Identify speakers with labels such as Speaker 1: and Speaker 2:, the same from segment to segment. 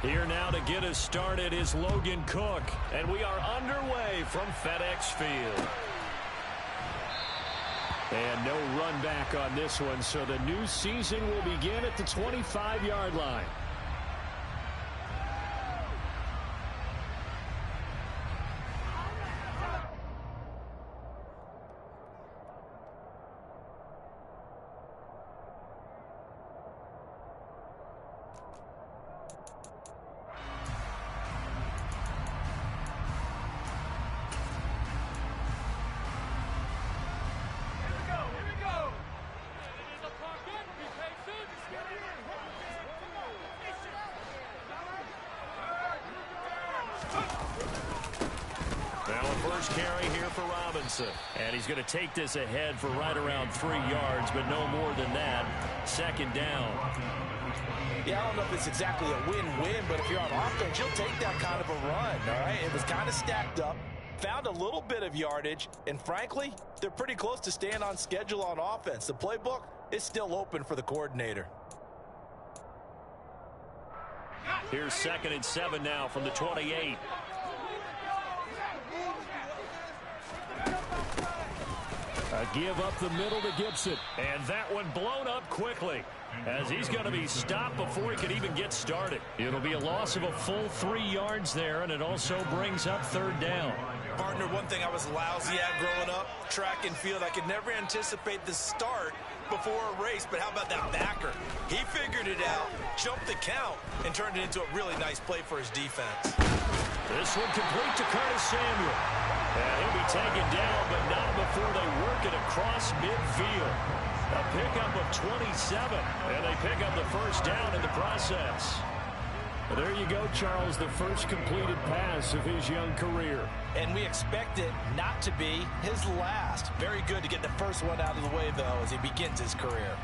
Speaker 1: Here now to get us started is Logan Cook, and we are underway from FedEx Field. And no run back on this one, so the new season will begin at the 25-yard line. First carry here for Robinson. And he's going to take this ahead for right around 3 yards, but no more than that. Second down.
Speaker 2: Yeah, I don't know if it's exactly a win-win, but if you're on offense, you'll take that kind of a run, all right? It was kind of stacked up, found a little bit of yardage, and frankly, they're pretty close to staying on schedule on offense. The playbook is still open for the coordinator.
Speaker 1: Here's 2nd and 7 now from the 28. A give up the middle to Gibson. And that one blown up quickly, as he's going to be stopped before he could even get started. It'll be a loss of a full 3 yards there, and it also brings up 3rd down.
Speaker 2: Partner, one thing I was lousy at growing up, track and field, I could never anticipate the start before a race, but how about that backer? He figured it out, jumped the count, and turned it into a really nice play for his defense.
Speaker 1: This one complete to Curtis Samuel. And he'll be taken down, but not before they work it across midfield. A pickup of 27, and they pick up the 1st down in the process. Well, there you go, Charles, the first completed pass of his young career.
Speaker 2: And we expect it not to be his last. Very good to get the first one out of the way, though, as he begins his career.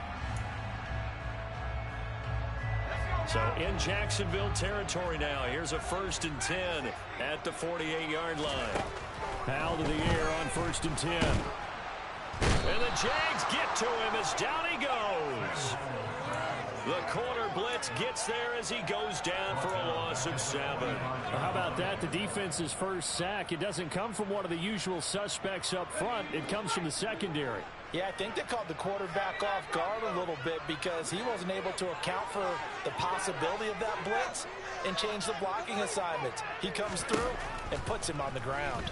Speaker 1: So in Jacksonville territory now, here's a 1st and 10 at the 48-yard line. Powell to the air on 1st and 10. And the Jags get to him as down he goes. The corner blitz gets there as he goes down for a loss of 7.
Speaker 3: How about that? The defense's first sack. It doesn't come from one of the usual suspects up front. It comes from the secondary.
Speaker 2: Yeah, I think they caught the quarterback off guard a little bit because he wasn't able to account for the possibility of that blitz and change the blocking assignments. He comes through and puts him on the ground.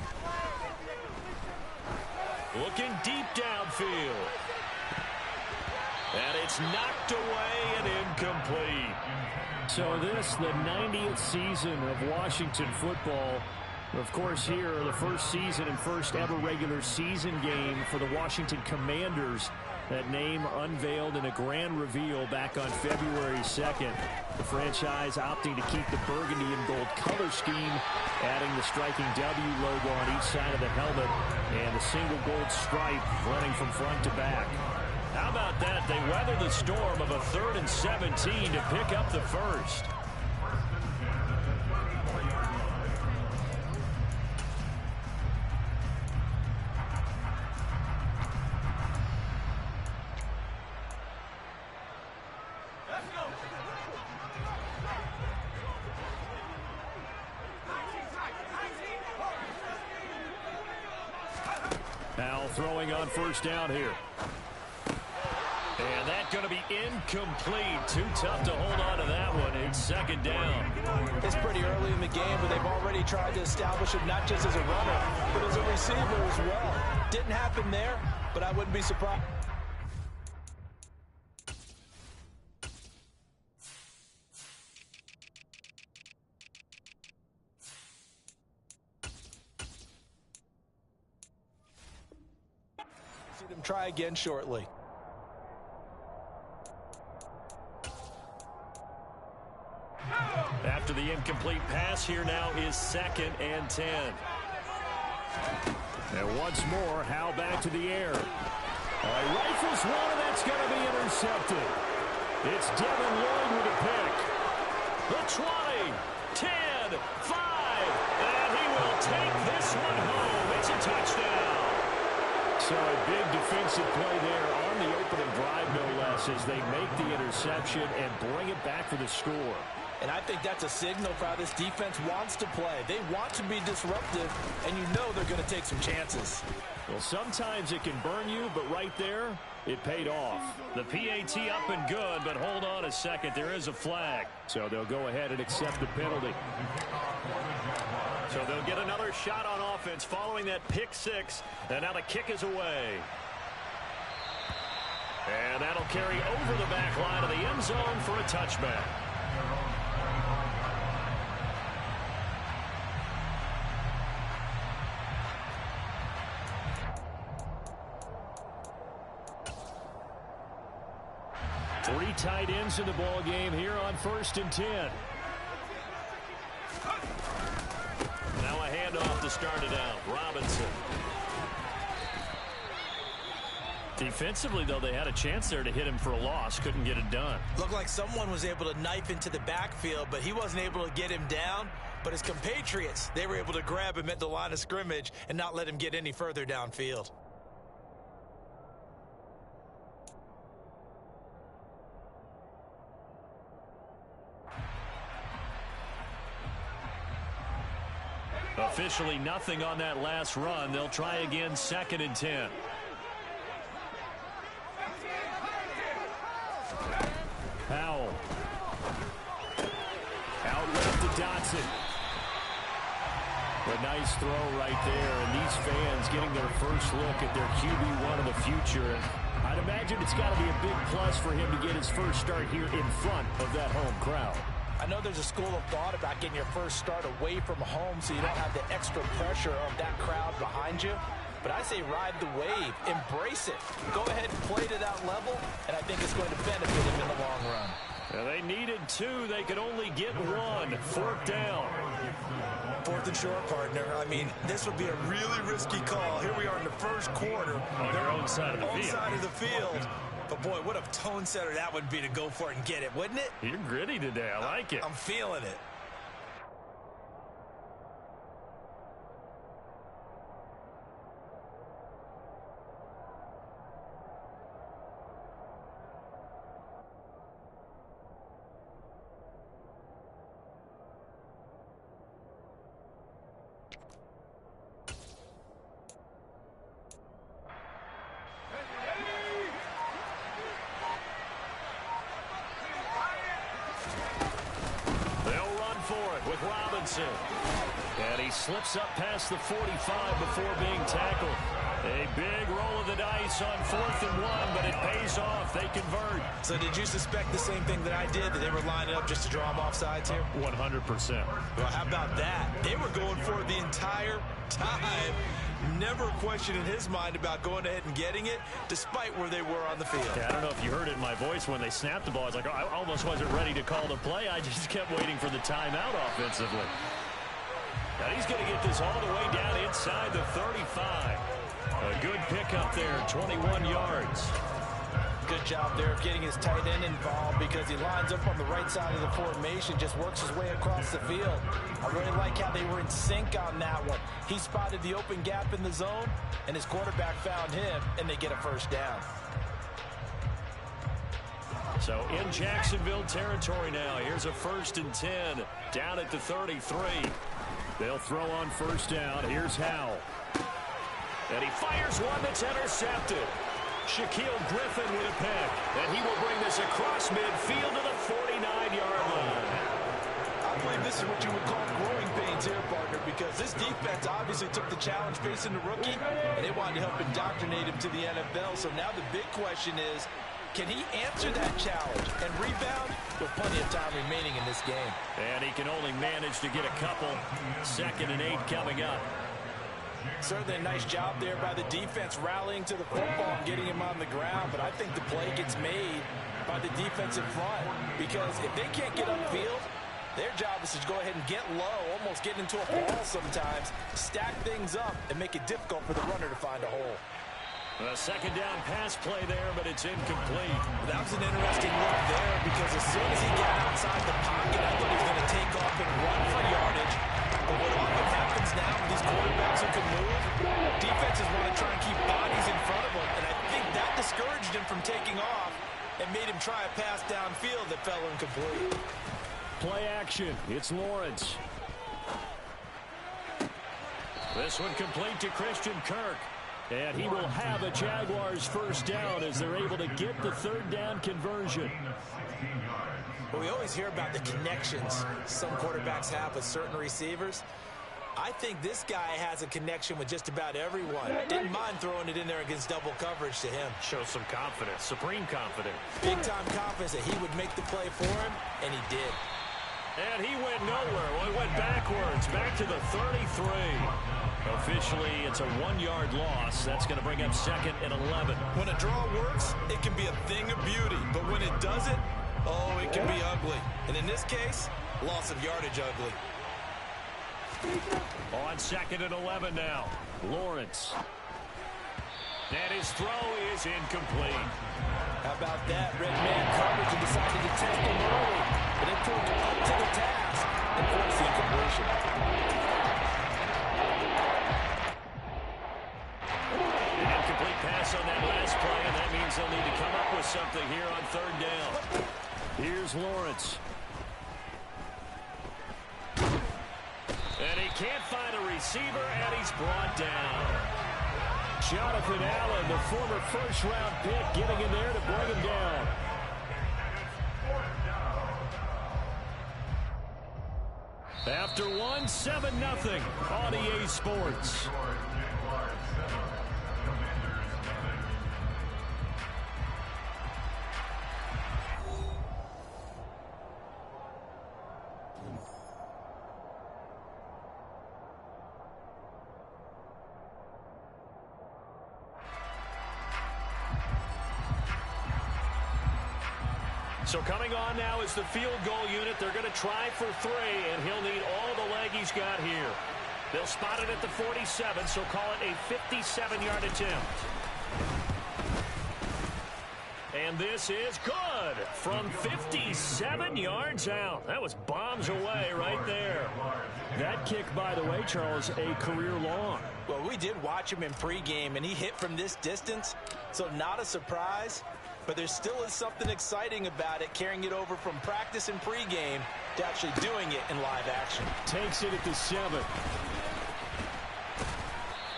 Speaker 1: Looking deep downfield. And it's knocked away and incomplete.
Speaker 3: So this, the 90th season of Washington football. Of course, here, the first season and first ever regular season game for the Washington Commanders. That name unveiled in a grand reveal back on February 2nd. The franchise opting to keep the burgundy and gold color scheme, adding the striking W logo on each side of the helmet and a single gold stripe running from front to back.
Speaker 1: How about that? They weathered the storm of a 3rd and 17 to pick up the 1st. Now throwing on 1st down here. And that's going to be incomplete. Too tough to hold on to that one. It's 2nd down.
Speaker 2: It's pretty early in the game, but they've already tried to establish him not just as a runner, but as a receiver as well. Didn't happen there, but I wouldn't be surprised. See them try again shortly.
Speaker 1: After the incomplete pass, here now is 2nd and 10.
Speaker 3: And once more, Howell back to the air. Rifles one, and that's going to be intercepted. It's Devin Lloyd with a pick.
Speaker 1: The 20, 10, 5, and he will take this one home. It's a touchdown.
Speaker 3: So a big defensive play there on the opening drive, no less, as they make the interception and bring it back for the score.
Speaker 2: And I think that's a signal for how this defense wants to play. They want to be disruptive, and you know they're going to take some chances.
Speaker 3: Well, sometimes it can burn you, but right there, it paid off.
Speaker 1: The PAT up and good, but hold on a second. There is a flag.
Speaker 3: So they'll go ahead and accept the penalty.
Speaker 1: So they'll get another shot on offense following that pick six. And now the kick is away. And that'll carry over the back line of the end zone for a touchback.
Speaker 3: Three tight ends in the ball game here on 1st and 10.
Speaker 1: Now a handoff to start it out. Robinson. Defensively, though, they had a chance there to hit him for a loss. Couldn't get it done.
Speaker 2: Looked like someone was able to knife into the backfield, but he wasn't able to get him down. But his compatriots, they were able to grab him at the line of scrimmage and not let him get any further downfield.
Speaker 1: Officially nothing on that last run. They'll try again 2nd and 10.
Speaker 3: Powell. Out left to Dotson. A nice throw right there, and these fans getting their first look at their QB1 of the future. And I'd imagine it's got to be a big plus for him to get his first start here in front of that home crowd.
Speaker 2: I know there's a school of thought about getting your first start away from home so you don't have the extra pressure of that crowd behind you. But I say ride the wave. Embrace it. Go ahead and play to that level, and I think it's going to benefit him in the long run.
Speaker 1: Well, they needed 2. They could only get 1. 4th down.
Speaker 2: 4th and short, partner. I mean, this would be a really risky call. Here we are in the first quarter.
Speaker 1: On their own side of the field.
Speaker 2: Side of the field. But, boy, what a tone setter that would be to go for it and get it, wouldn't it?
Speaker 1: You're gritty today. I like it.
Speaker 2: I'm feeling it.
Speaker 1: And he slips up past the 45 before being tackled. A big roll of the dice on 4th and 1, but it pays off. They convert.
Speaker 2: So did you suspect the same thing that I did, that they were lining up just to draw him off sides here?
Speaker 1: 100%.
Speaker 2: Well, how about that? They were going for it the entire time. Never a question in his mind about going ahead and getting it, despite where they were on the field.
Speaker 1: Yeah, I don't know if you heard it in my voice when they snapped the ball. I was like, oh, I almost wasn't ready to call the play. I just kept waiting for the timeout offensively. Now he's going to get this all the way down inside the 35. A good pickup there, 21 yards.
Speaker 2: Good job there of getting his tight end involved because he lines up on the right side of the formation, just works his way across the field. I really like how they were in sync on that one. He spotted the open gap in the zone, and his quarterback found him, and they get a first down.
Speaker 1: So in Jacksonville territory now, here's a 1st and 10 down at the 33.
Speaker 3: They'll throw on 1st down. Here's Howell.
Speaker 1: And he fires one that's intercepted. Shaquille Griffin with a pick, and he will bring this across midfield to the 49-yard line.
Speaker 2: I believe this is what you would call growing pains here, partner, because this defense obviously took the challenge facing the rookie, and they wanted to help indoctrinate him to the NFL. So now the big question is, can he answer that challenge and rebound with plenty of time remaining in this game?
Speaker 1: And he can only manage to get a couple. 2nd and 8 coming up.
Speaker 2: Certainly a nice job there by the defense rallying to the football and getting him on the ground, but I think the play gets made by the defense in front, because if they can't get upfield, their job is to go ahead and get low, almost get into a ball sometimes, stack things up, and make it difficult for the runner to find a hole.
Speaker 1: A 2nd down pass play there, but it's incomplete.
Speaker 2: That was an interesting look there, because as soon as he got outside the pocket, I thought he was going to take off and run for yardage. But what often happens now with these quarterbacks who can move, defenses want to try and keep bodies in front of them, and I think that discouraged him from taking off and made him try a pass downfield that fell incomplete.
Speaker 3: play action. It's Lawrence.
Speaker 1: This one complete to Christian Kirk.
Speaker 3: And he will have a Jaguars first down as they're able to get the third down conversion.
Speaker 2: Well, we always hear about the connections some quarterbacks have with certain receivers. I think this guy has a connection with just about everyone. Didn't mind throwing it in there against double coverage to him.
Speaker 1: Shows some confidence, supreme confidence.
Speaker 2: Big-time confidence that he would make the play for him, and he did.
Speaker 1: And he went nowhere. Well, he went backwards, back to the 33. Officially, it's a 1-yard loss. That's going to bring up 2nd and 11.
Speaker 2: When a draw works, it can be a thing of beauty. But when it doesn't, oh, it can be ugly. And in this case, loss of yardage ugly.
Speaker 1: On 2nd and 11 now.
Speaker 3: Lawrence.
Speaker 1: And his throw is incomplete.
Speaker 2: How about that? Red man coverage and decided to test him early. But it proved up to the task and forced the incompletion.
Speaker 1: An incomplete pass on that last play, and that means they'll need to come up with something here on 3rd down.
Speaker 3: Here's Lawrence.
Speaker 1: And he can't find a receiver, and he's brought down.
Speaker 3: Jonathan Allen, the former first-round pick, getting in there to bring him down. After one, 7-0 on EA Sports.
Speaker 1: So coming on now is the field goal unit. They're going to try for 3, and he'll need all the leg he's got here. They'll spot it at the 47, so call it a 57-yard attempt. And this is good from 57 yards out. That was bombs away right there.
Speaker 3: That kick, by the way, Charles, a career long.
Speaker 2: Well, we did watch him in pregame, and he hit from this distance, so not a surprise. But there still is something exciting about it, carrying it over from practice and pregame to actually doing it in live action.
Speaker 3: Takes it at the 7.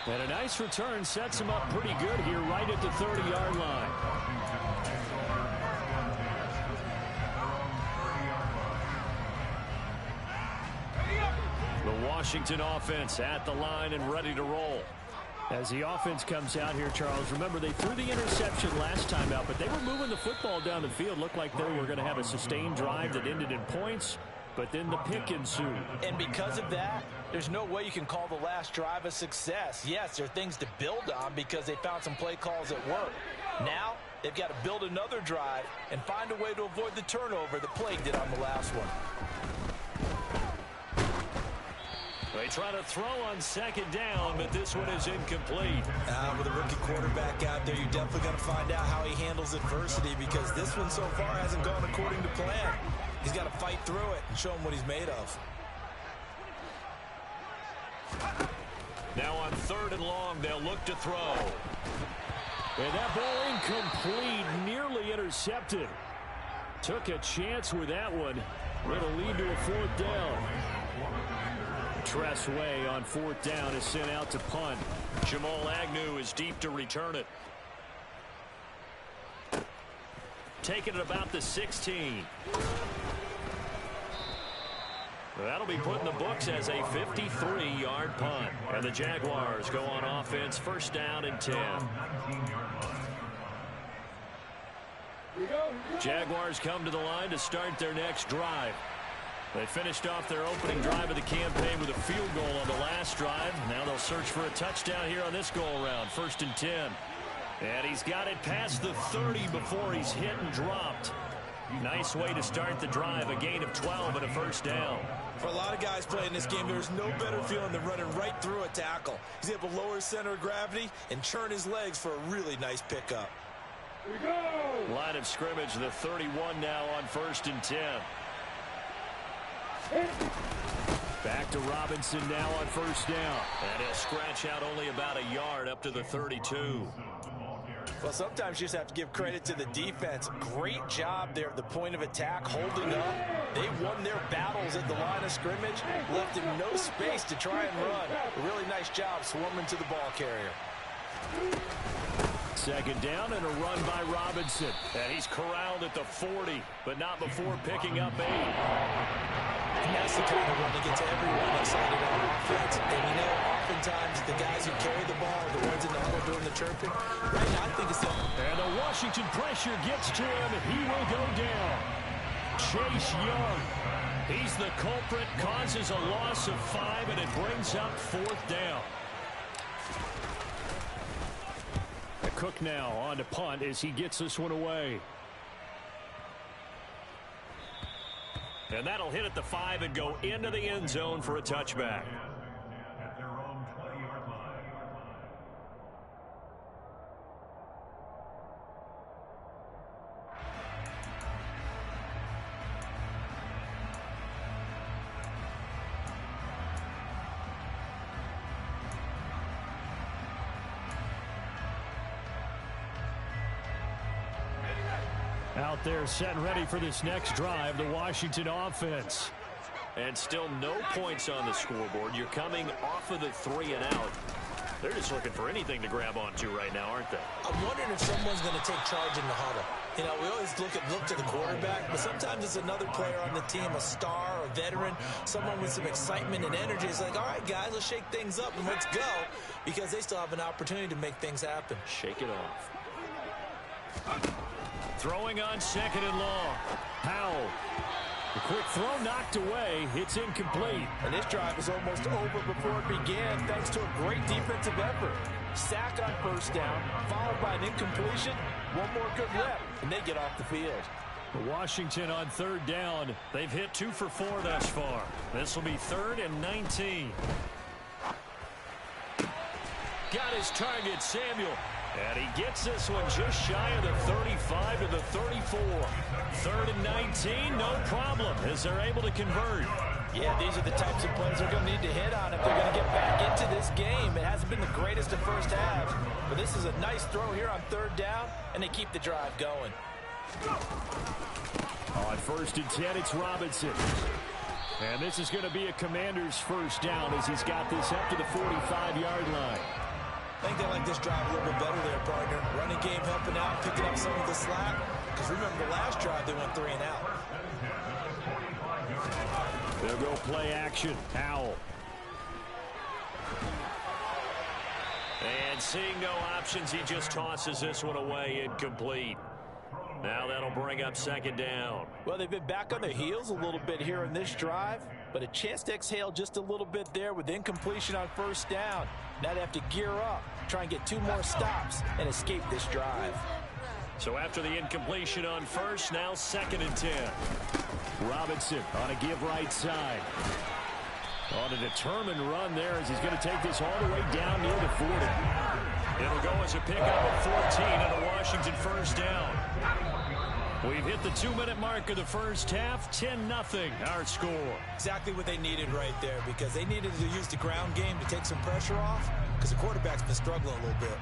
Speaker 3: And a nice return sets him up pretty good here right at the 30-yard line. The Washington offense at the line and ready to roll. As the offense comes out here, Charles, remember they threw the interception last time out, but they were moving the football down the field. Looked like they were going to have a sustained drive that ended in points, but then the pick ensued.
Speaker 2: And because of that, there's no way you can call the last drive a success. Yes, there are things to build on because they found some play calls at work. Now, they've got to build another drive and find a way to avoid the turnover that plagued it on the last one.
Speaker 1: They try to throw on 2nd down, but this one is incomplete.
Speaker 2: With a rookie quarterback out there, you're definitely going to find out how he handles adversity because this one so far hasn't gone according to plan. He's got to fight through it and show him what he's made of.
Speaker 1: Now on 3rd and long, they'll look to throw.
Speaker 3: And that ball incomplete, nearly intercepted. Took a chance with that one. It'll lead to a 4th down. Tress Way on 4th down is sent out to punt.
Speaker 1: Jamal Agnew is deep to return it. Taking it about the 16. That'll be put in the books as a 53-yard punt. And the Jaguars go on offense, 1st down and 10. Jaguars come to the line to start their next drive. They finished off their opening drive of the campaign with a field goal on the last drive. Now they'll search for a touchdown here on this go-around, 1st and 10. And he's got it past the 30 before he's hit and dropped. Nice way to start the drive, a gain of 12 and a 1st down.
Speaker 2: For a lot of guys playing this game, there's no better feeling than running right through a tackle. He's able to lower his center of gravity and churn his legs for a really nice pickup.
Speaker 1: Line of scrimmage, the 31 now on 1st and 10.
Speaker 3: Back to Robinson now on 1st down.
Speaker 1: And he'll scratch out only about a yard up to the 32.
Speaker 2: Well, sometimes you just have to give credit to the defense. Great job there at the point of attack, holding up. They won their battles at the line of scrimmage, left him no space to try and run. A really nice job swarming to the ball carrier.
Speaker 3: Second down and a run by Robinson.
Speaker 1: And he's corralled at the 40, but not before picking up 8.
Speaker 2: And that's the kind of run that gets everyone excited on offense. And you know, oftentimes the guys who carry the ball are the ones in the huddle doing the chirping. Right now, I think it's
Speaker 3: and the Washington pressure gets to him. He will go down. Chase Young. He's the culprit, causes a loss of 5, and it brings up 4th down. Cook now on to punt as he gets this one away.
Speaker 1: And that'll hit at the 5 and go into the end zone for a touchback.
Speaker 4: At their own 20-yard line.
Speaker 3: Out there set and ready for this next drive, the Washington offense.
Speaker 1: And still no points on the scoreboard. You're coming off of the 3 and out. They're just looking for anything to grab onto right now, aren't they?
Speaker 2: I'm wondering if someone's going to take charge in the huddle. You know, we always look to the quarterback, but sometimes it's another player on the team, a star, a veteran, someone with some excitement and energy. It's like, all right, guys, let's shake things up and let's go, because they still have an opportunity to make things happen.
Speaker 1: Shake it off.
Speaker 3: Throwing on 2nd and long. Powell. The quick throw knocked away. It's incomplete.
Speaker 2: And this drive was almost over before it began thanks to a great defensive effort. Sack on 1st down, followed by an incompletion. One more good rep, and they get off the field.
Speaker 3: Washington on 3rd down. They've hit 2 for 4 thus far. This will be 3rd and 19. Got his target, Samuel. And he gets this one just shy of the 35 to the 34. 3rd and 19, no problem, as they're able to convert.
Speaker 2: Yeah, these are the types of plays they're going to need to hit on if they're going to get back into this game. It hasn't been the greatest of first halves, but this is a nice throw here on 3rd down, and they keep the drive going.
Speaker 3: On 1st and 10, it's Robinson. And this is going to be a Commander's 1st down as he's got this up to the 45-yard line.
Speaker 2: I think they like this drive a little bit better there, partner. Running game helping out, picking up some of the slack. Because remember the last drive, they went 3 and out.
Speaker 3: They'll go play action. Powell.
Speaker 1: And seeing no options, he just tosses this one away, incomplete. Now that'll bring up 2nd down.
Speaker 2: Well, they've been back on their heels a little bit here in this drive, but a chance to exhale just a little bit there with incompletion on 1st down. Now they have to gear up, try and get 2 more stops, and escape this drive.
Speaker 1: So after the incompletion on 1st, now 2nd and 10.
Speaker 3: Robinson on a give right side. On a determined run there as he's going to take this all the way down near the 40.
Speaker 1: It'll go as a pickup of 14 and a Washington 1st down.
Speaker 3: We've hit the 2-minute mark of the first half. 10-0 our score.
Speaker 2: Exactly what they needed right there, because they needed to use the ground game to take some pressure off, because the quarterback's been struggling a little bit.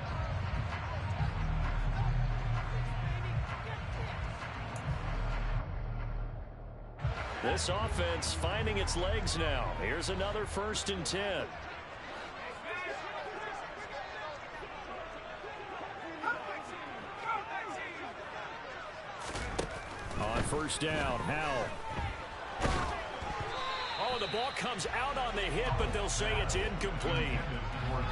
Speaker 3: This offense finding its legs now. Here's another 1st and 10. On 1st down, Howell.
Speaker 1: Oh, the ball comes out on the hit, but they'll say it's incomplete.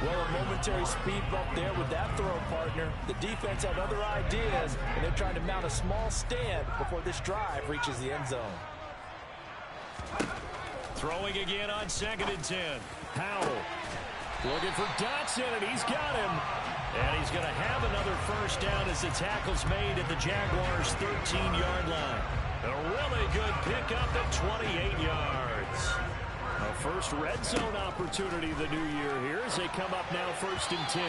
Speaker 2: Well, a momentary speed bump there with that throw, partner. The defense had other ideas, and they're trying to mount a small stand before this drive reaches the end zone.
Speaker 1: Throwing again on 2nd and 10.
Speaker 3: Howell looking for Dotson, and he's got him. And he's going to have another 1st down as the tackle's made at the Jaguars' 13-yard line.
Speaker 1: A really good pickup at 28 yards.
Speaker 3: A first red zone opportunity the new year here as they come up now 1st and 10.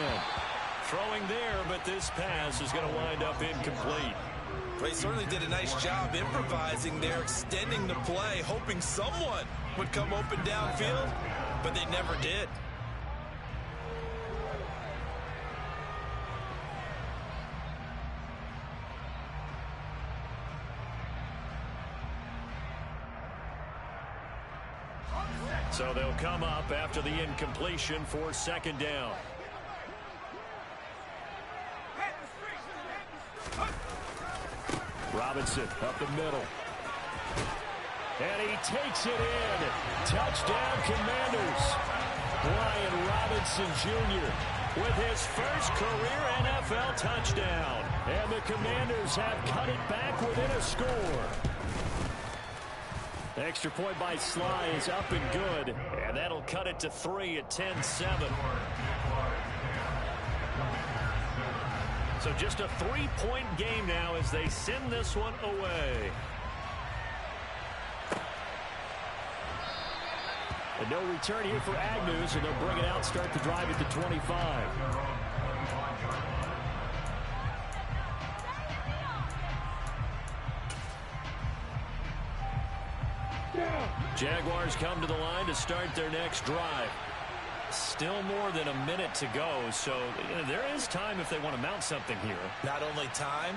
Speaker 1: Throwing there, but this pass is going to wind up incomplete.
Speaker 2: They certainly did a nice job improvising there, extending the play, hoping someone would come open downfield, but they never did.
Speaker 1: So they'll come up after the incompletion for second down. Robinson up the middle. And he takes it in. Touchdown, Commanders. Brian Robinson Jr. with his first career NFL touchdown. And the Commanders have cut it back within a score. The extra point by Sly is up and good. And that'll cut it to 3 at 10-7. So just a 3-point game now as they send this one away. And no return here for Agnew, so they'll bring it out, start the drive at the 25. Jaguars come to the line to start their next drive. Still more than a minute to go, so there is time if they want to mount something here.
Speaker 2: Not only time,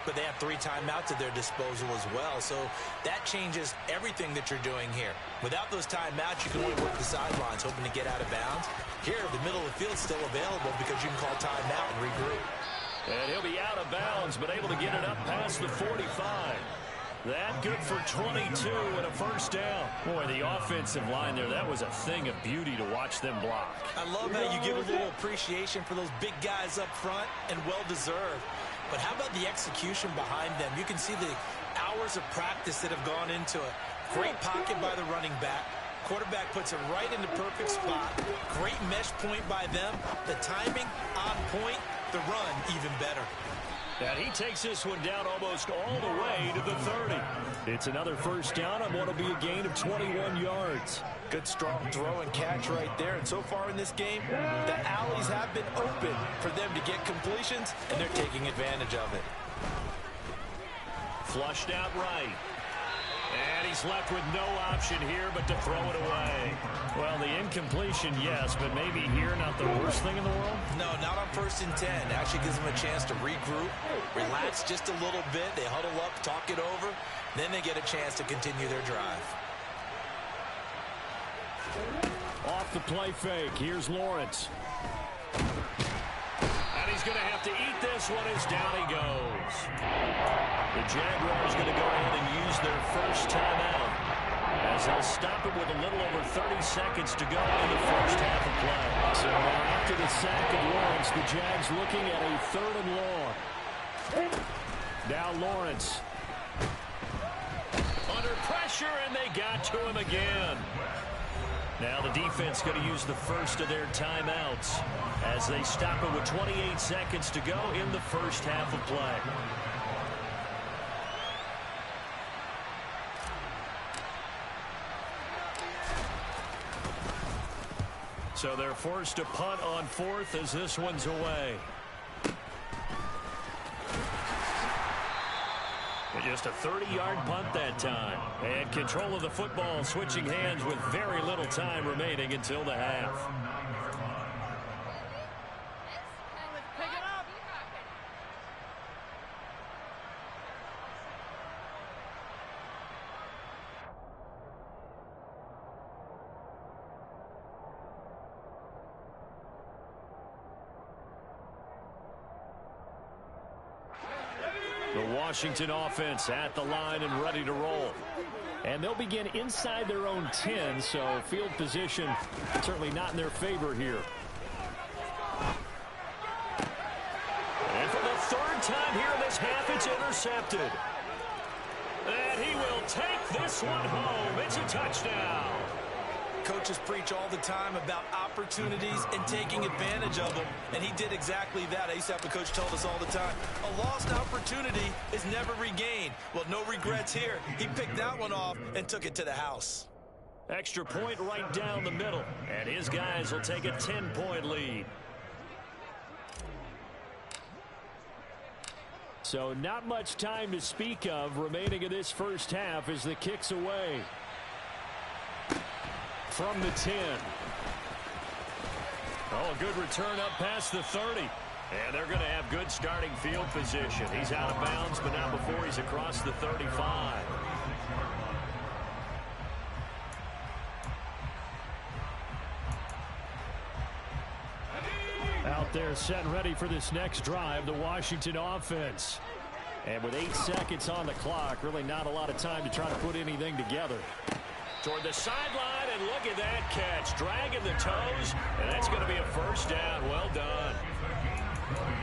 Speaker 2: but they have 3 timeouts at their disposal as well, so that changes everything that you're doing here. Without those timeouts, you can only work the sidelines, hoping to get out of bounds. Here, the middle of the field's still available because you can call timeout and regroup.
Speaker 1: And he'll be out of bounds, but able to get it up past the 45. That good for 22 and a first down. Boy, the offensive line there, that was a thing of beauty to watch them block.
Speaker 2: I love how you give a little appreciation for those big guys up front, and well-deserved. But how about the execution behind them? You can see the hours of practice that have gone into it. Great pocket by the running back. Quarterback puts it right in the perfect spot. Great mesh point by them. The timing on point. The run even better.
Speaker 1: And he takes this one down almost all the way to the 30. It's another first down on what will be a gain of 21 yards.
Speaker 2: Good strong throw and catch right there. And so far in this game, the alleys have been open for them to get completions, and they're taking advantage of it.
Speaker 1: Flushed out right. And he's left with no option here but to throw it away. Well, the incompletion, yes, but maybe here not the worst thing in the world?
Speaker 2: No, not on 1st and 10. Actually gives them a chance to regroup, relax just a little bit. They huddle up, talk it over. Then they get a chance to continue their drive.
Speaker 1: Off the play fake. Here's Lawrence. And he's going to have to eat this one as down he goes. The Jaguars going to go ahead and use their first timeout as they'll stop it with a little over 30 seconds to go in the first half of play. So after the sack of Lawrence, the Jags looking at a 3rd and long. Now Lawrence. Under pressure, and they got to him again. Now the defense going to use the first of their timeouts as they stop it with 28 seconds to go in the first half of play. So they're forced to punt on 4th as this one's away. Just a 30-yard punt that time. And control of the football switching hands with very little time remaining until the half. The Washington offense at the line and ready to roll. And they'll begin inside their own 10, so field position certainly not in their favor here. And for the 3rd time here in this half, it's intercepted. And he will take this one home. It's a touchdown.
Speaker 2: Coaches preach all the time about opportunities and taking advantage of them, and he did exactly that. I used to have a coach told us all the time, a lost opportunity is never regained. Well, no regrets here. He picked that one off and took it to the house.
Speaker 1: Extra point right down the middle, and his guys will take a 10-point lead. So not much time to speak of remaining in this first half as the kick's away. From the 10. Oh, a good return up past the 30. And they're going to have good starting field position. He's out of bounds, but not before he's across the 35.
Speaker 3: They're set and ready for this next drive, the Washington offense. And with 8 seconds on the clock, really not a lot of time to try to put anything together.
Speaker 1: Toward the sideline, and look at that catch. Dragging the toes, and that's going to be a first down. Well done.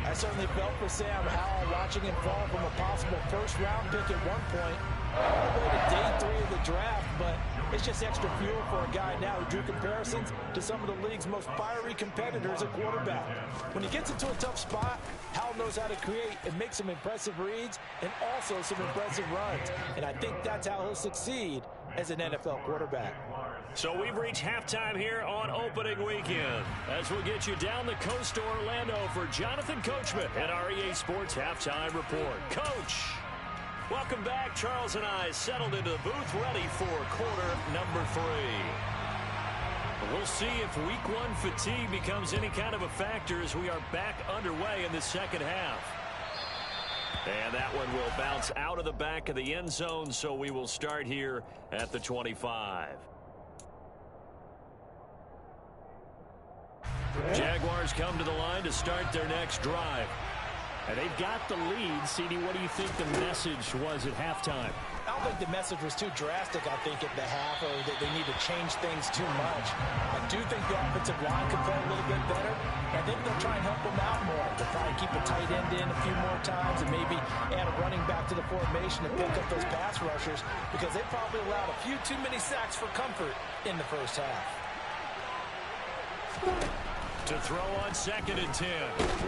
Speaker 2: I certainly felt for Sam Howell watching him fall from a possible first-round pick at one point all the way to day 3 of the draft, but it's just extra fuel for a guy now who drew comparisons to some of the league's most fiery competitors at quarterback. When he gets into a tough spot, Howell knows how to create and make some impressive reads and also some impressive runs, and I think that's how he'll succeed as an NFL quarterback.
Speaker 1: So we've reached halftime here on opening weekend, as we'll get you down the coast to Orlando for Jonathan Coachman and our EA Sports Halftime Report. Coach, welcome back. Charles and I settled into the booth ready for quarter number 3. We'll see if week 1 fatigue becomes any kind of a factor as we are back underway in the second half. And that one will bounce out of the back of the end zone, so we will start here at the 25. Jaguars come to the line to start their next drive.
Speaker 3: And they've got the lead. CD, what do you think the message was at halftime?
Speaker 2: I don't think the message was too drastic, I think, at the half, or that they need to change things too much. I do think the offensive line could play a little bit better. I think they'll try and help them out more. They'll probably keep a tight end in a few more times and maybe add a running back to the formation and pick up those pass rushers, because they probably allowed a few too many sacks for comfort in the first half.
Speaker 1: To throw on 2nd and 10.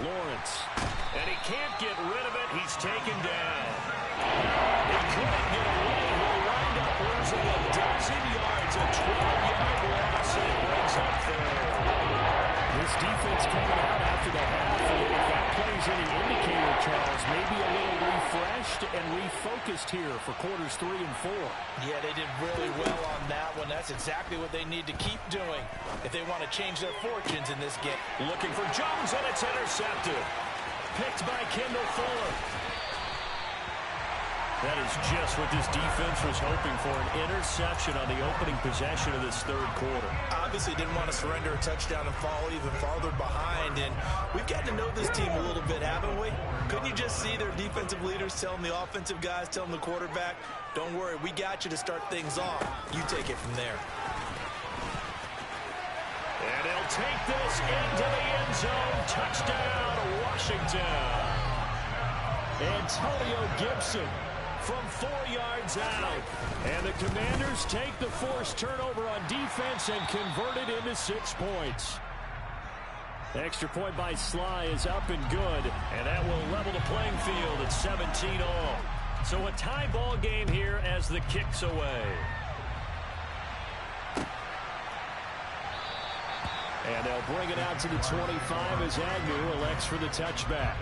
Speaker 1: Lawrence. And he can't get rid of it. He's taken down. He couldn't get away. He'll wind up losing a dozen yards. A 12-yard loss, and it brings up 3rd.
Speaker 3: This defense coming out after the half. If that plays any indicator, Charles, maybe a little refreshed and refocused here for quarters 3 and 4.
Speaker 2: Yeah, they did really well on that one. That's exactly what they need to keep doing if they want to change their fortunes in this game.
Speaker 1: Looking for Jones, and it's intercepted. Picked by Kendall Fuller. That is just what this defense was hoping for, an interception on the opening possession of this 3rd quarter.
Speaker 2: Obviously didn't want to surrender a touchdown and fall even farther behind, and we've gotten to know this team a little bit, haven't we? Couldn't you just see their defensive leaders telling the offensive guys, telling the quarterback, don't worry, we got you to start things off. You take it from there.
Speaker 1: And he'll take this into the end zone. Touchdown, Washington. Antonio Gibson from 4 yards out. And the Commanders take the forced turnover on defense and convert it into 6 points. Extra point by Sly is up and good, and that will level the playing field at 17 all. So a tie ball game here as the kick's away. And they'll bring it out to the 25 as Agnew elects for the touchback.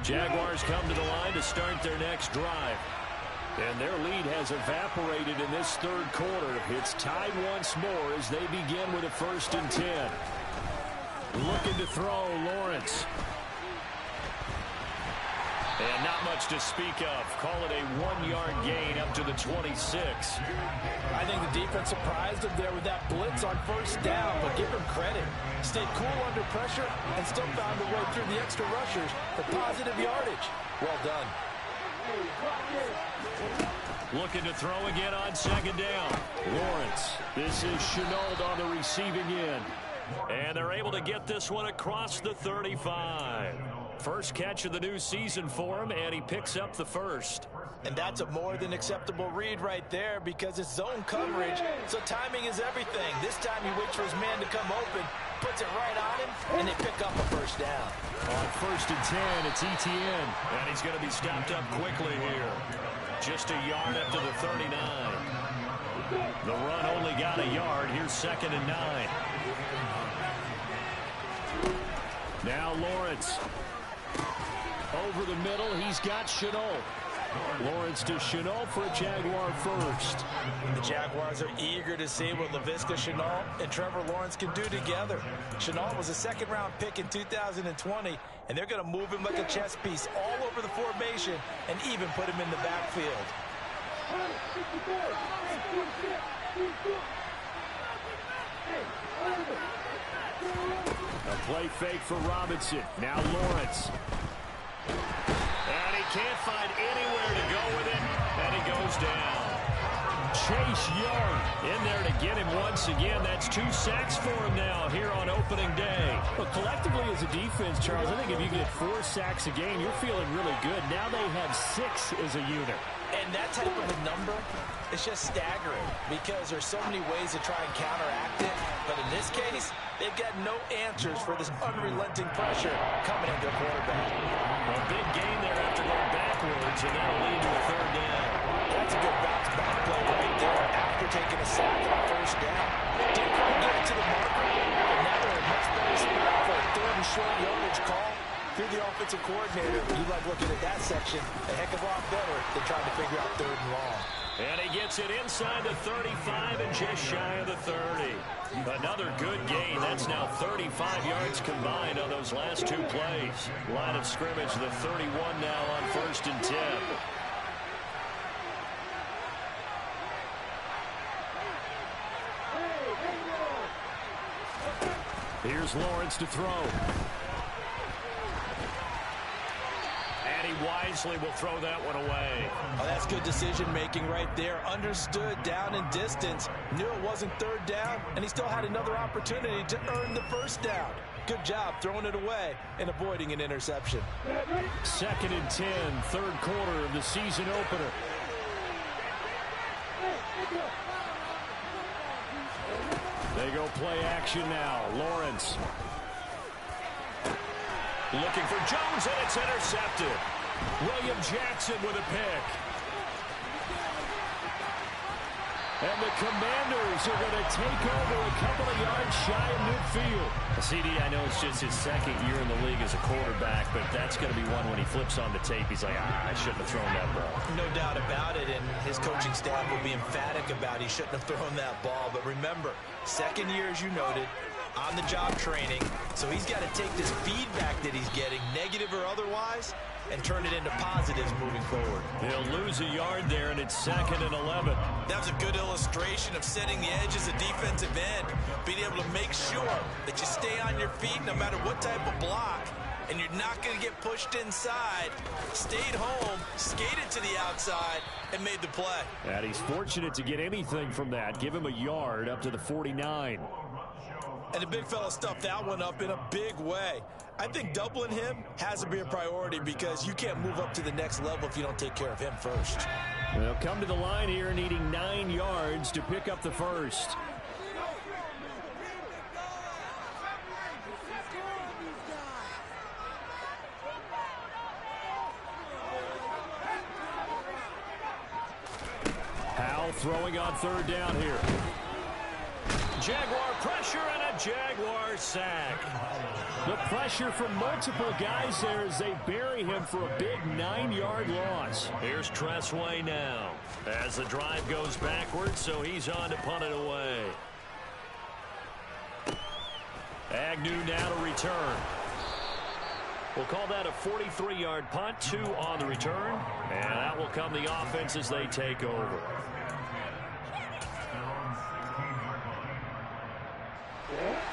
Speaker 1: Jaguars come to the line to start their next drive. And their lead has evaporated in this 3rd quarter. It's tied once more as they begin with a 1st and 10. Looking to throw, Lawrence. And not much to speak of. Call it a 1-yard gain up to the 26.
Speaker 2: I think the defense surprised him there with that blitz on 1st down, but give him credit. Stayed cool under pressure and still found a way through the extra rushers for positive yardage. Well done.
Speaker 1: Looking to throw again on 2nd down. Lawrence. This is Chenault on the receiving end. And they're able to get this one across the 35. First catch of the new season for him, and he picks up the 1st.
Speaker 2: And that's a more than acceptable read right there because it's zone coverage, so timing is everything. This time he waits for his man to come open, puts it right on him, and they pick up a 1st down.
Speaker 1: On 1st and 10, it's Etienne. And he's going to be stopped up quickly here. Just a yard up to the 39. The run only got a yard. Here's 2nd and 9. Now Lawrence. Over the middle, he's got Chenault.
Speaker 3: Lawrence to Shenault for a Jaguar first.
Speaker 2: The Jaguars are eager to see what Laviska Shenault and Trevor Lawrence can do together. Shenault was a second-round pick in 2020, and they're going to move him like a chess piece all over the formation and even put him in the backfield.
Speaker 3: A play fake for Robinson. Now Lawrence.
Speaker 1: And he can't find anywhere to go with it, and he goes down.
Speaker 3: Chase Young
Speaker 1: In there to get him once again. That's 2 sacks for him now here on opening day.
Speaker 3: But collectively as a defense, Charles, I think if you get 4 sacks a game, you're feeling really good. Now they have 6 as a unit.
Speaker 2: And that type of a number is just staggering because there's so many ways to try and counteract it. But in this case, they've got no answers for this unrelenting pressure coming at their quarterback.
Speaker 1: A big gain there after going backwards, and that'll lead to a 3rd down.
Speaker 2: That's a good bounce back play right there after taking a sack on 1st down. Didn't quite get it to the marker, but now they're in a much better spot for a 3rd and short yardage call. If you're the offensive coordinator, you like looking at that section a heck of a lot better than trying to figure out 3rd and long.
Speaker 1: And he gets it inside the 35 and just shy of the 30. Another good gain. That's now 35 yards combined on those last 2 plays. Line of scrimmage, the 31 now on 1st and 10.
Speaker 3: Here's Lawrence to throw.
Speaker 1: And he wisely will throw that one away.
Speaker 2: Oh, that's good decision-making right there. Understood down in distance. Knew it wasn't 3rd down, and he still had another opportunity to earn the 1st down. Good job throwing it away and avoiding an interception.
Speaker 3: 2nd and 10, 3rd quarter of the season opener. They go play action now. Lawrence.
Speaker 1: Looking for Jones, and it's intercepted.
Speaker 3: William Jackson with a pick. And the Commanders are going to take over a couple of yards shy of midfield.
Speaker 1: CD, I know it's just his 2nd year in the league as a quarterback, but that's going to be one when he flips on the tape. He's like, I shouldn't have thrown that ball.
Speaker 2: No doubt about it, and his coaching staff will be emphatic about he shouldn't have thrown that ball. But remember, 2nd year, as you noted, on-the-job training, so he's got to take this feedback that he's getting, negative or otherwise, and turn it into positives moving forward.
Speaker 1: He'll lose a yard there, and it's 2nd and 11.
Speaker 2: That was a good illustration of setting the edge as a defensive end, being able to make sure that you stay on your feet no matter what type of block, and you're not going to get pushed inside. Stayed home, skated to the outside, and made the play.
Speaker 3: And he's fortunate to get anything from that. Give him a yard up to the 49.
Speaker 2: And the big fella stuffed that one up in a big way. I think doubling him has to be a priority because you can't move up to the next level if you don't take care of him first.
Speaker 3: They'll come to the line here needing 9 yards to pick up the 1st. Howell throwing on 3rd down here.
Speaker 1: Jaguar pressure and a Jaguar sack.
Speaker 3: The pressure from multiple guys there as they bury him for a big 9-yard loss.
Speaker 1: Here's Tressway now as the drive goes backwards, so he's on to punt it away. Agnew now to return. We'll call that a 43-yard punt, 2 on the return, and that will come the offense as they take over.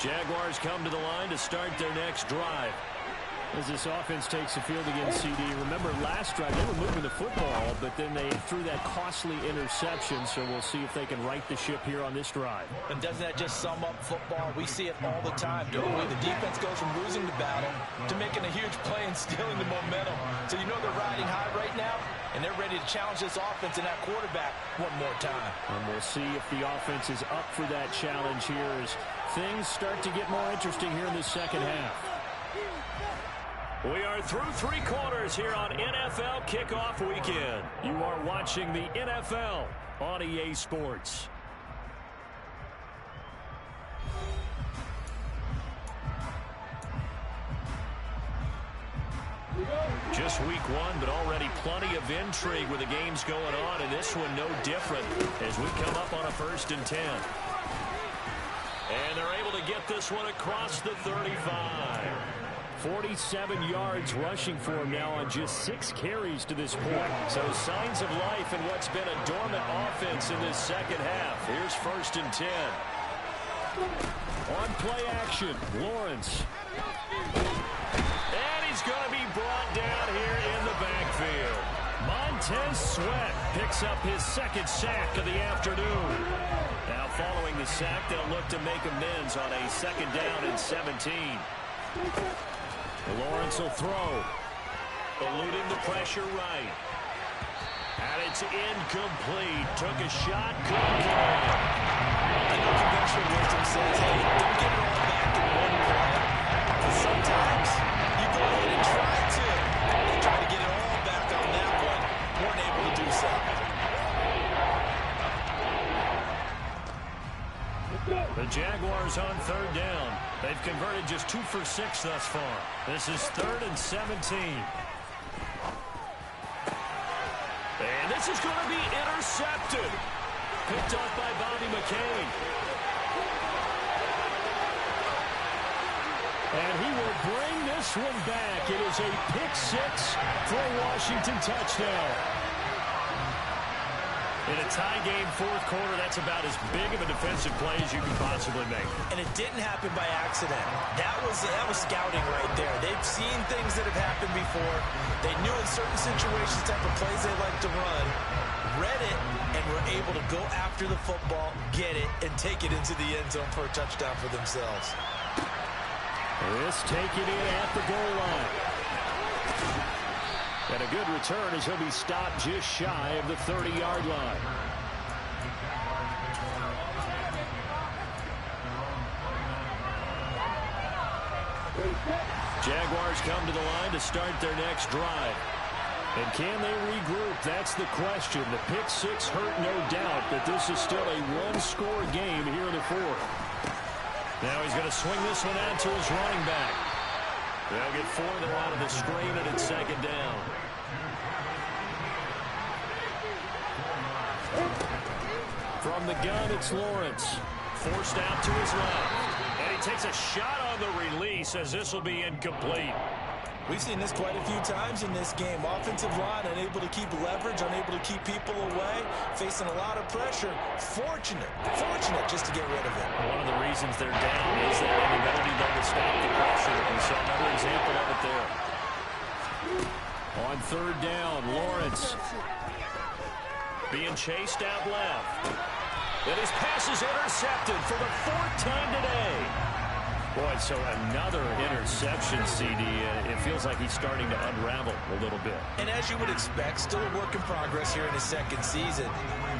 Speaker 1: Jaguars come to the line to start their next drive.
Speaker 3: As this offense takes the field against CD, remember last drive they were moving the football, but then they threw that costly interception, so we'll see if they can right the ship here on this drive.
Speaker 2: And doesn't that just sum up football? We see it all the time, don't we? The defense goes from losing the battle to making a huge play and stealing the momentum. So you know they're riding high right now, and they're ready to challenge this offense and that quarterback one more time.
Speaker 3: And we'll see if the offense is up for that challenge here as things start to get more interesting here in the second half.
Speaker 1: We are through 3 quarters here on NFL Kickoff Weekend.
Speaker 3: You are watching the NFL on EA Sports.
Speaker 1: Just just week one, but already plenty of intrigue with the games going on, and this one no different as we come up on a 1st and 10. And they're able to get this one across the 35.
Speaker 3: 47 yards rushing for him now on just 6 carries to this point.
Speaker 1: So signs of life in what's been a dormant offense in this second half. Here's 1st and 10.
Speaker 3: On play action, Lawrence.
Speaker 1: And he's going to be brought down here in the backfield.
Speaker 3: Montez Sweat picks up his 2nd sack of the afternoon.
Speaker 1: Now following the sack, they'll look to make amends on a 2nd down and 17.
Speaker 3: Lawrence will throw.
Speaker 1: Eluding the pressure right. And it's incomplete. Took a shot, couldn't get it.
Speaker 2: I know conventional wisdom says, hey, don't get it all back in one play. But sometimes you go ahead and try to. They try to get it all back on that one. Weren't able to do so.
Speaker 1: The Jaguars on 3rd down. They've converted just 2 for 6 thus far. This is 3rd and 17. And this is going to be intercepted. Picked off by Bobby McCain.
Speaker 3: And he will bring this one back. It is a pick 6 for a Washington touchdown.
Speaker 1: In a tie game, 4th quarter, that's about as big of a defensive play as you can possibly make.
Speaker 2: And it didn't happen by accident. That was scouting right there. They've seen things that have happened before. They knew in certain situations the type of plays they like to run, read it, and were able to go after the football, get it, and take it into the end zone for a touchdown for themselves.
Speaker 3: This taken in at the goal line. And a good return as he'll be stopped just shy of the 30-yard line.
Speaker 1: Jaguars come to the line to start their next drive.
Speaker 3: And can they regroup? That's the question. The pick 6 hurt, no doubt, but this is still a one-score game here in the 4th.
Speaker 1: Now he's going to swing this one out to his running back. They'll get 4 there out of the screen, and it's 2nd down.
Speaker 3: From the gun, it's Lawrence.
Speaker 1: Forced out to his left. And he takes a shot on the release as this will be incomplete.
Speaker 2: We've seen this quite a few times in this game. Offensive line unable to keep leverage, unable to keep people away, facing a lot of pressure. Fortunate just to get rid of it.
Speaker 1: One of the reasons they're down is that inability to stop the pressure. We saw another example of it there.
Speaker 3: On 3rd down, Lawrence.
Speaker 1: Being chased out left. And his pass is intercepted for the 4th time today. Boy, so another interception, CD. It feels like he's starting to unravel a little bit.
Speaker 2: And as you would expect, still a work in progress here in his 2nd season.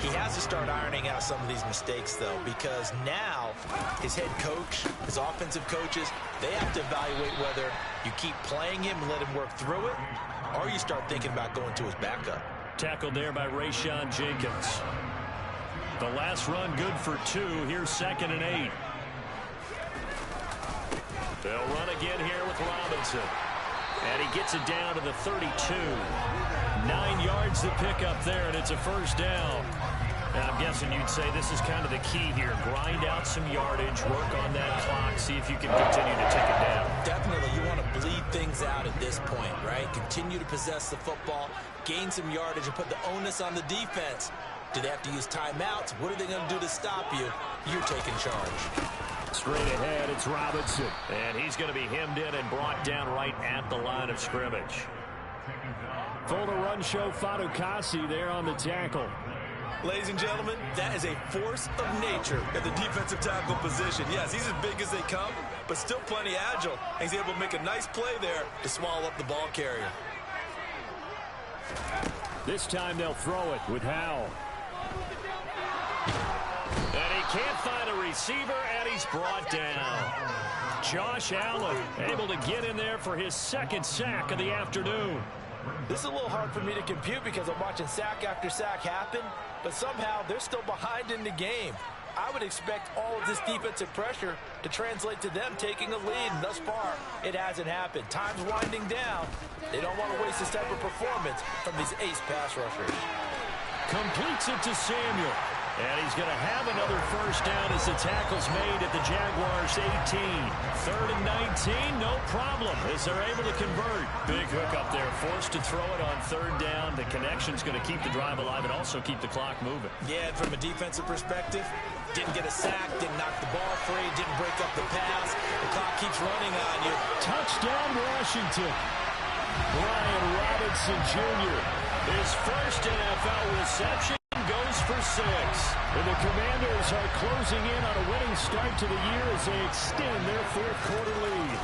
Speaker 2: He has to start ironing out some of these mistakes, though, because now his head coach, his offensive coaches, they have to evaluate whether you keep playing him and let him work through it, or you start thinking about going to his backup.
Speaker 1: Tackled there by Rayshon Jenkins. The last run good for 2. Here's 2nd and 8. They'll run again here with Robinson. And he gets it down to the 32. 9 yards to pick up there, and it's a 1st down. Now, I'm guessing you'd say this is kind of the key here. Grind out some yardage, work on that clock, see if you can continue to take it down.
Speaker 2: Definitely, you want to bleed things out at this point, right? Continue to possess the football, gain some yardage, and put the onus on the defense. Do they have to use timeouts? What are they going to do to stop you? You're taking charge.
Speaker 3: Straight ahead, it's Robinson.
Speaker 1: And he's going to be hemmed in and brought down right at the line of scrimmage.
Speaker 3: Full to run show Fadukasi there on the tackle.
Speaker 2: Ladies and gentlemen, that is a force of nature at the defensive tackle position. Yes, he's as big as they come, but still plenty agile. And he's able to make a nice play there to swallow up the ball carrier.
Speaker 3: This time they'll throw it with Howell.
Speaker 1: And he can't find a receiver, and he's brought down. Josh Allen able to get in there for his 2nd sack of the afternoon.
Speaker 2: This is a little hard for me to compute because I'm watching sack after sack happen, but somehow they're still behind in the game. I would expect all of this defensive pressure to translate to them taking a lead. And thus far, it hasn't happened. Time's winding down. They don't want to waste this type of performance from these ace pass rushers.
Speaker 1: Completes it to Samuel. And he's going to have another first down as the tackle's made at the Jaguars' 18. 3rd and 19, no problem, as they're able to convert. Big hook up there, forced to throw it on 3rd down. The connection's going to keep the drive alive and also keep the clock moving.
Speaker 2: Yeah, and from a defensive perspective, didn't get a sack, didn't knock the ball free, didn't break up the pass. The clock keeps running on you.
Speaker 3: Touchdown, Washington. Brian Robinson Jr.
Speaker 1: His first NFL reception goes for 6.
Speaker 3: And the Commanders are closing in on a winning start to the year as they extend their 4th quarter lead.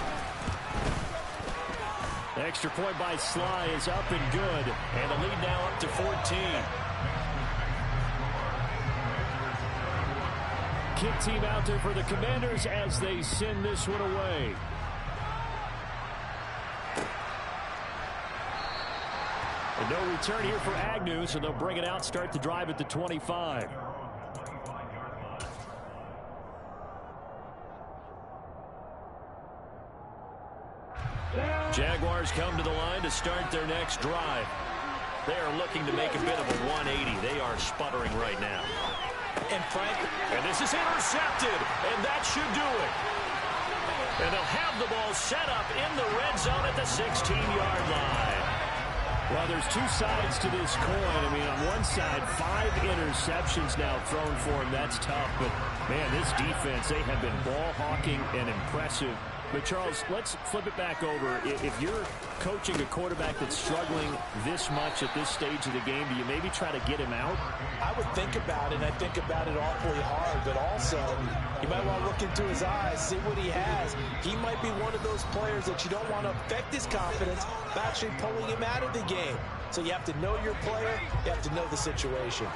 Speaker 3: Extra point by Sly is up and good.
Speaker 1: And the lead now up to 14.
Speaker 3: Kick team out there for the Commanders as they send this one away. And no return here for Agnew, so they'll bring it out, start the drive at the 25.
Speaker 1: Jaguars come to the line to start their next drive. They are looking to make a bit of a 180. They are sputtering right now.
Speaker 2: And
Speaker 1: this is intercepted, and that should do it. And they'll have the ball set up in the red zone at the 16-yard line.
Speaker 3: Well, there's two sides to this coin. I mean, on one side, 5 interceptions now thrown for him. That's tough. But, man, this defense, they have been ball hawking and impressive. But, Charles, let's flip it back over. If you're coaching a quarterback that's struggling this much at this stage of the game, do you maybe try to get him out?
Speaker 2: I would think about it, and I think about it awfully hard. But also, you might want to look into his eyes, see what he has. He might be one of those players that you don't want to affect his confidence by actually pulling him out of the game. So you have to know your player. You have to know the situation.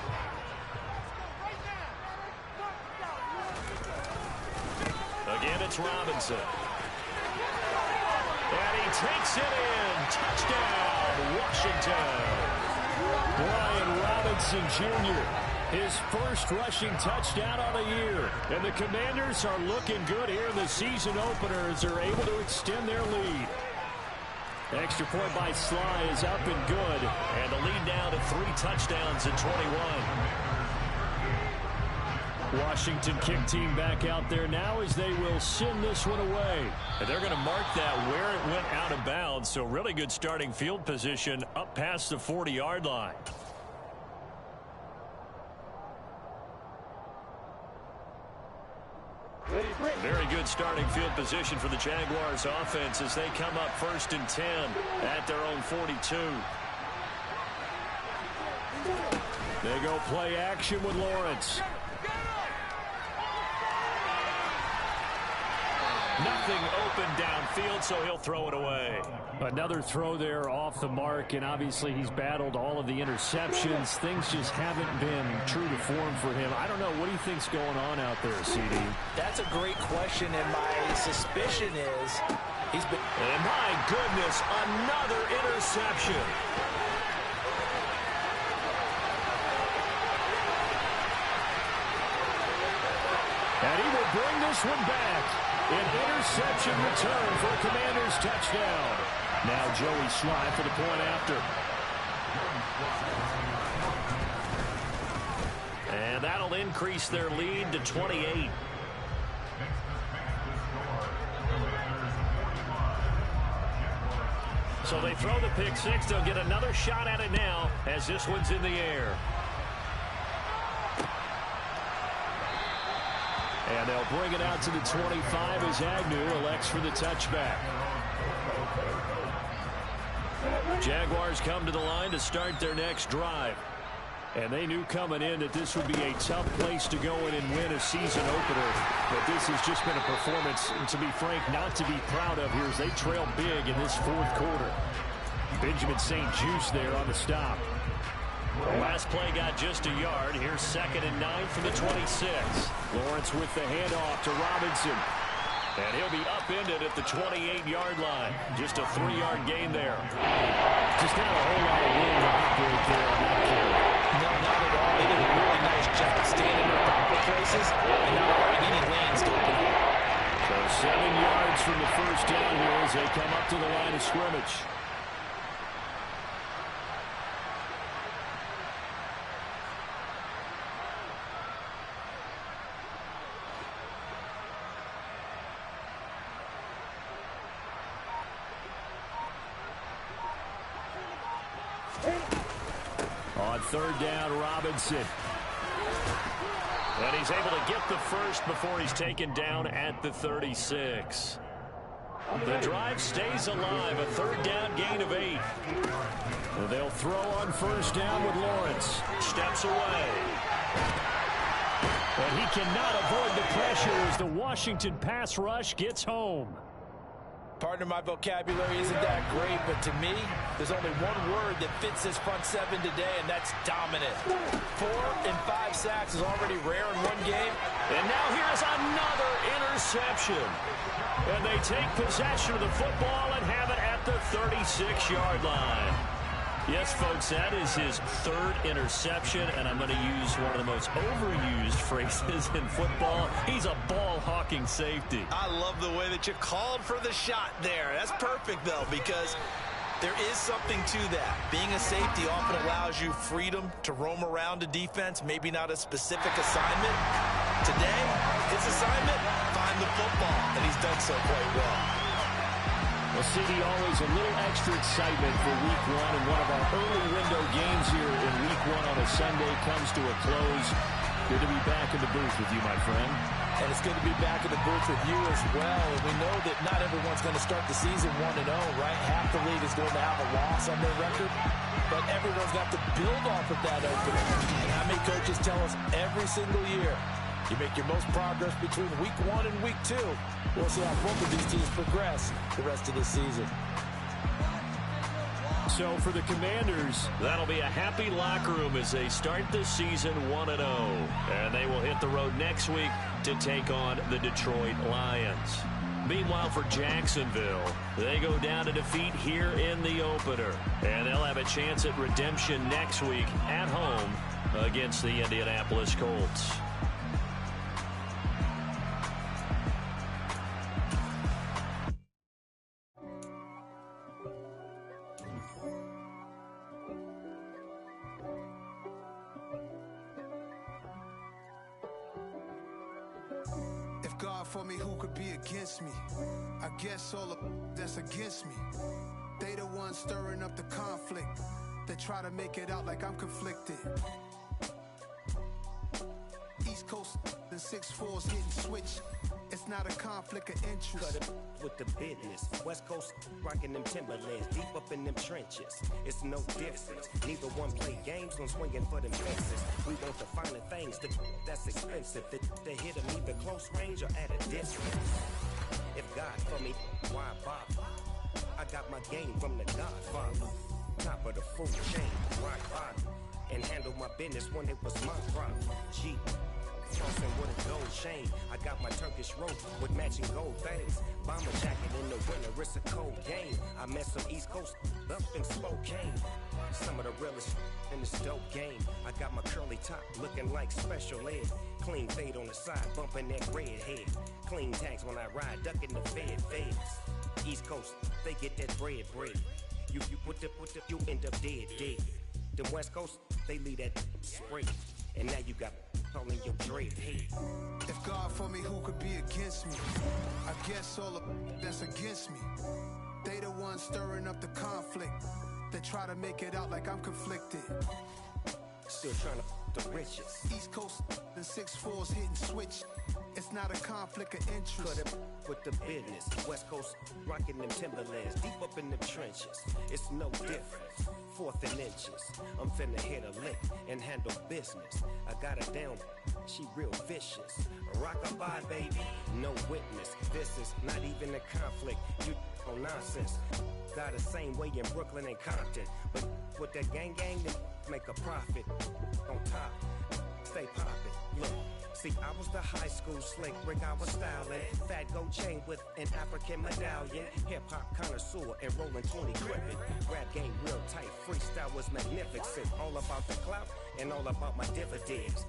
Speaker 1: Again, it's Robinson. And he takes it in. Touchdown, Washington.
Speaker 3: Brian Robinson Jr., his first rushing touchdown on the year. And the Commanders are looking good here in the season opener as they're able to extend their lead. Extra point by Sly is up and good.
Speaker 1: And the lead now to 3 touchdowns at 21.
Speaker 3: Washington kick team back out there now as they will send this one away.
Speaker 1: And they're going to mark that where it went out of bounds. So really good starting field position up past the 40-yard line. Very good starting field position for the Jaguars offense as they come up 1st and 10 at their own 42.
Speaker 3: They go play action with Lawrence.
Speaker 1: Nothing open downfield, so he'll throw it away.
Speaker 3: Another throw there off the mark, and obviously he's battled all of the interceptions. Things just haven't been true to form for him. I don't know. What do you think's going on out there, CD?
Speaker 2: That's a great question, and my suspicion is he's been...
Speaker 1: And my goodness, another interception.
Speaker 3: And he will bring this one back. An interception return for a Commanders touchdown. Now Joey Sly for the point after.
Speaker 1: And that'll increase their lead to 28. So they throw the pick 6. They'll get another shot at it now as this one's in the air.
Speaker 3: And they'll bring it out to the 25 as Agnew elects for the touchback.
Speaker 1: Jaguars come to the line to start their next drive.
Speaker 3: And they knew coming in that this would be a tough place to go in and win a season opener. But this has just been a performance, and to be frank, not to be proud of here as they trail big in this 4th quarter. Benjamin St. Juste there on the stop.
Speaker 1: Last play got just a yard. Here's 2nd and 9 from the 26.
Speaker 3: Lawrence with the handoff to Robinson.
Speaker 1: And he'll be upended at the 28-yard line. Just a 3-yard gain there.
Speaker 3: Just not a whole lot of room to operate there on that carry.
Speaker 2: No, not at all. They did a really nice job standing there, places and not allowing any lanes to open up.
Speaker 3: So 7 yards from the first down here as they come up to the line of scrimmage. On third down, Robinson. And he's able to get the first before he's taken down at the 36. The drive stays alive, a third down gain of 8. They'll throw on first down with Lawrence. Steps away. And he cannot avoid the pressure as the Washington pass rush gets home.
Speaker 2: Partner, my vocabulary isn't that great, but to me, there's only one word that fits this front seven today, and that's dominant. 4 and 5 sacks is already rare in one game.
Speaker 3: And now here's another interception. And they take possession of the football and have it at the 36-yard line. Yes, folks, that is his third interception, and I'm going to use one of the most overused phrases in football. He's a ball-hawking safety.
Speaker 5: I love the way that you called for the shot there. That's perfect, though, because there is something to that. Being a safety often allows you freedom to roam around a defense, maybe not a specific assignment. Today, his assignment, find the football, and he's done so quite well.
Speaker 3: Well, CD, always a little extra excitement for Week 1, and one of our early window games here in Week 1 on a Sunday comes to a close. Good to be back in the booth with you, my friend.
Speaker 2: And it's good to be back in the booth with you as well. And we know that not everyone's going to start the season 1-0, right? Half the league is going to have a loss on their record. But everyone's got to build off of that opening. And how many coaches tell us every single year, you make your most progress between Week 1 and Week 2. We'll see how both of these teams progress the rest of the season.
Speaker 3: So for the Commanders, that'll be a happy locker room as they start the season 1-0. And they will hit the road next week to take on the Detroit Lions. Meanwhile, for Jacksonville, they go down to defeat here in the opener. And they'll have a chance at redemption next week at home against the Indianapolis Colts.
Speaker 6: God for me, who could be against me? I guess all of that's against me. They the ones stirring up the conflict. They try to make it out like I'm conflicted. East Coast and 6'4's getting switched. It's not a conflict of interest.
Speaker 7: Cut it with the business. West Coast rocking them Timberlands, deep up in them trenches. It's no difference. Neither one play games, no swinging for them fences. We want the finer things, that's expensive. The hit them either close range or at a distance. If God for me, why bother? I got my game from the Godfather. Top of the food chain, rock bottom. And handle my business when it was my problem. G. Crossing with a gold chain. I got my Turkish rope with matching gold things. Bomber jacket in the winter, it's a cold game. I met some East Coast up in Spokane. Some of the realest in this dope game. I got my curly top looking like special ed. Clean fade on the side, bumping that red head. Clean tags when I ride, ducking the feds. East Coast, they get that bread. You you end up dead. Them West Coast, they leave that spray. And now you got all in your dread head.
Speaker 6: If God for me, who could be against me? I guess all of that's against me. They the ones stirring up the conflict. They try to make it out like I'm conflicted.
Speaker 7: Still trying to the riches.
Speaker 6: East Coast and 6'4's hitting switch. It's not a conflict of interest.
Speaker 7: Cut it with the business. West Coast rocking them Timberlands, deep up in them trenches. It's no difference. 4th and inches. I'm finna hit a lick and handle business. I got her down, she real vicious. Rock-a-bye, baby, no witness. This is not even a conflict. You on nonsense. Got the same way in Brooklyn and Compton. But with that gang, they make a profit. On top, stay poppin'. Look. See, I was the high school slick Rick, I was styling. Fat gold chain with an African medallion. Hip-hop connoisseur and rolling 20 gripping. Rap game real tight, freestyle was magnificent. All about the clout and all about my dividends.